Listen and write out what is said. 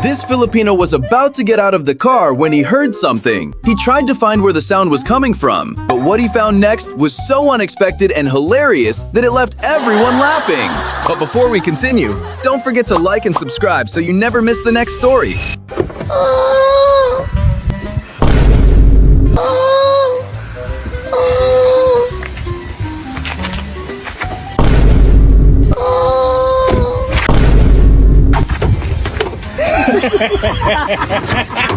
This Filipino was about to get out of the car when he heard something. He tried to find where the sound was coming from, but what he found next was so unexpected and hilarious that it left everyone laughing. But before we continue, don't forget to like and subscribe so you never miss the next story. Ha ha ha ha!